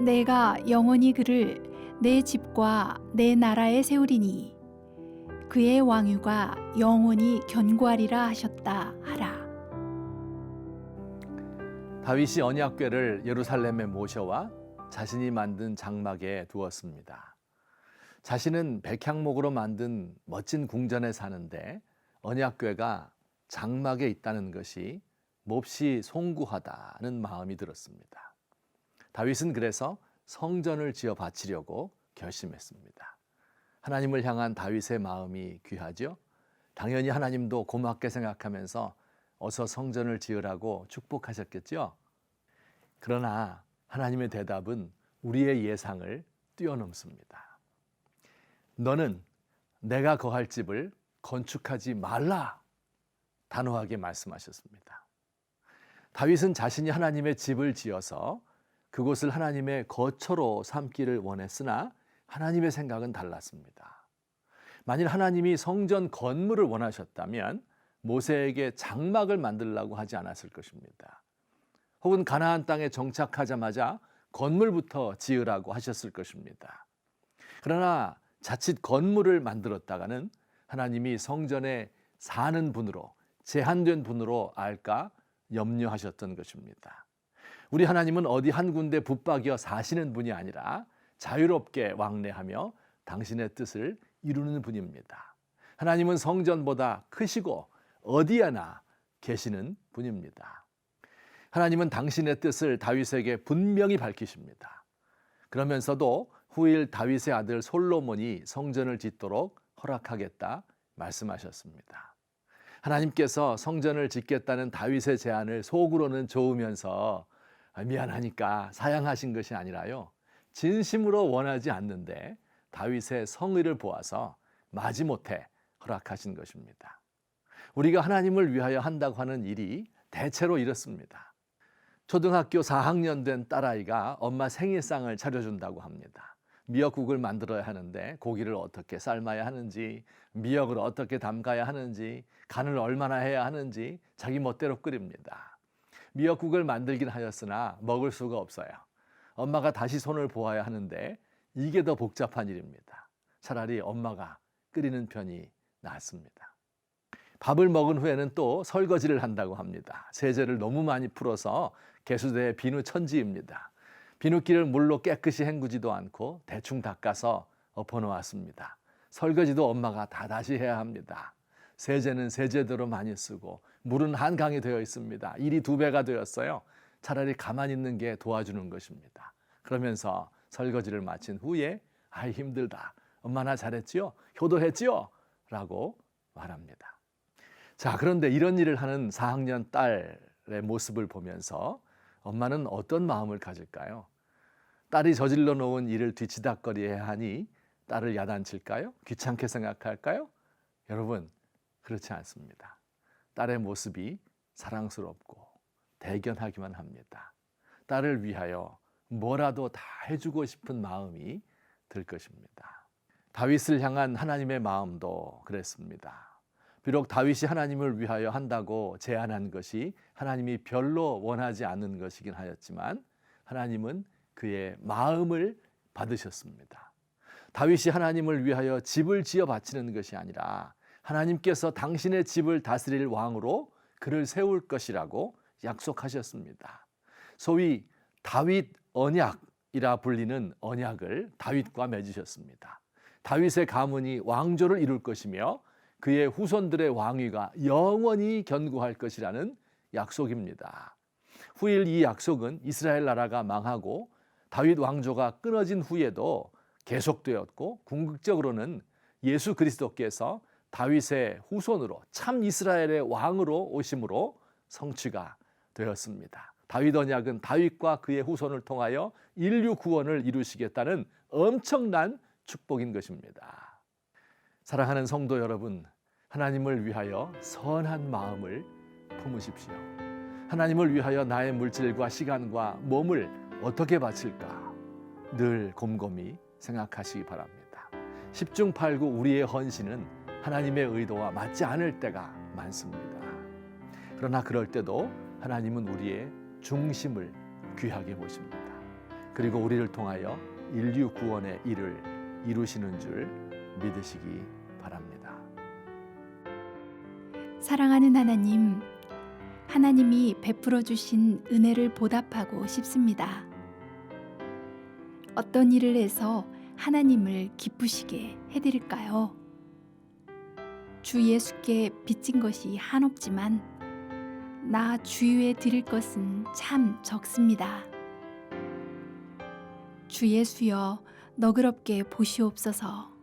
내가 영원히 그를 내 집과 내 나라에 세우리니 그의 왕위가 영원히 견고하리라 하셨다 하라. 다윗이 언약궤를 예루살렘에 모셔와 자신이 만든 장막에 두었습니다. 자신은 백향목으로 만든 멋진 궁전에 사는데 언약궤가 장막에 있다는 것이 몹시 송구하다는 마음이 들었습니다. 다윗은 그래서 성전을 지어 바치려고 결심했습니다. 하나님을 향한 다윗의 마음이 귀하죠. 당연히 하나님도 고맙게 생각하면서 어서 성전을 지으라고 축복하셨겠죠. 그러나 하나님의 대답은 우리의 예상을 뛰어넘습니다. 너는 내가 거할 집을 건축하지 말라, 단호하게 말씀하셨습니다. 다윗은 자신이 하나님의 집을 지어서 그곳을 하나님의 거처로 삼기를 원했으나 하나님의 생각은 달랐습니다. 만일 하나님이 성전 건물을 원하셨다면 모세에게 장막을 만들라고 하지 않았을 것입니다. 혹은 가나안 땅에 정착하자마자 건물부터 지으라고 하셨을 것입니다. 그러나 자칫 건물을 만들었다가는 하나님이 성전에 사는 분으로, 제한된 분으로 알까 염려하셨던 것입니다. 우리 하나님은 어디 한 군데 붙박여 사시는 분이 아니라 자유롭게 왕래하며 당신의 뜻을 이루는 분입니다. 하나님은 성전보다 크시고 어디에나 계시는 분입니다. 하나님은 당신의 뜻을 다윗에게 분명히 밝히십니다. 그러면서도 후일 다윗의 아들 솔로몬이 성전을 짓도록 허락하겠다 말씀하셨습니다. 하나님께서 성전을 짓겠다는 다윗의 제안을 속으로는 좋으면서 미안하니까 사양하신 것이 아니라요, 진심으로 원하지 않는데 다윗의 성의를 보아서 마지못해 허락하신 것입니다. 우리가 하나님을 위하여 한다고 하는 일이 대체로 이렇습니다. 초등학교 4학년 된 딸아이가 엄마 생일상을 차려준다고 합니다. 미역국을 만들어야 하는데 고기를 어떻게 삶아야 하는지, 미역을 어떻게 담가야 하는지, 간을 얼마나 해야 하는지 자기 멋대로 끓입니다. 미역국을 만들긴 하였으나 먹을 수가 없어요. 엄마가 다시 손을 보아야 하는데 이게 더 복잡한 일입니다. 차라리 엄마가 끓이는 편이 낫습니다. 밥을 먹은 후에는 또 설거지를 한다고 합니다. 세제를 너무 많이 풀어서 개수대에 비누 천지입니다. 비누기를 물로 깨끗이 헹구지도 않고 대충 닦아서 엎어놓았습니다. 설거지도 엄마가 다 다시 해야 합니다. 세제는 세제대로 많이 쓰고 물은 한강이 되어 있습니다. 일이 2배가 되었어요. 차라리 가만히 있는 게 도와주는 것입니다. 그러면서 설거지를 마친 후에 아이 힘들다, 엄마나 잘했지요? 효도했지요? 라고 말합니다. 자, 그런데 이런 일을 하는 4학년 딸의 모습을 보면서 엄마는 어떤 마음을 가질까요? 딸이 저질러 놓은 일을 뒤치다꺼리해야 하니 딸을 야단칠까요? 귀찮게 생각할까요? 여러분, 그렇지 않습니다. 딸의 모습이 사랑스럽고 대견하기만 합니다. 딸을 위하여 뭐라도 다 해주고 싶은 마음이 들 것입니다. 다윗을 향한 하나님의 마음도 그랬습니다. 비록 다윗이 하나님을 위하여 한다고 제안한 것이 하나님이 별로 원하지 않는 것이긴 하였지만 하나님은 그의 마음을 받으셨습니다. 다윗이 하나님을 위하여 집을 지어 바치는 것이 아니라 하나님께서 당신의 집을 다스릴 왕으로 그를 세울 것이라고 약속하셨습니다. 소위 다윗 언약이라 불리는 언약을 다윗과 맺으셨습니다. 다윗의 가문이 왕조를 이룰 것이며 그의 후손들의 왕위가 영원히 견고할 것이라는 약속입니다. 후일 이 약속은 이스라엘 나라가 망하고 다윗 왕조가 끊어진 후에도 계속되었고 궁극적으로는 예수 그리스도께서 다윗의 후손으로 참 이스라엘의 왕으로 오심으로 성취가 되었습니다. 다윗 언약은 다윗과 그의 후손을 통하여 인류 구원을 이루시겠다는 엄청난 축복인 것입니다. 사랑하는 성도 여러분, 하나님을 위하여 선한 마음을 품으십시오. 하나님을 위하여 나의 물질과 시간과 몸을 어떻게 바칠까 늘 곰곰이 생각하시기 바랍니다. 10중 8구 우리의 헌신은 하나님의 의도와 맞지 않을 때가 많습니다. 그러나 그럴 때도 하나님은 우리의 중심을 귀하게 보십니다. 그리고 우리를 통하여 인류 구원의 일을 이루시는 줄 믿으시기 바랍니다. 사랑하는 하나님, 하나님이 베풀어 주신 은혜를 보답하고 싶습니다. 어떤 일을 해서 하나님을 기쁘시게 해드릴까요? 주 예수께 빚진 것이 한없지만 나 주위에 드릴 것은 참 적습니다. 주 예수여, 너그럽게 보시옵소서.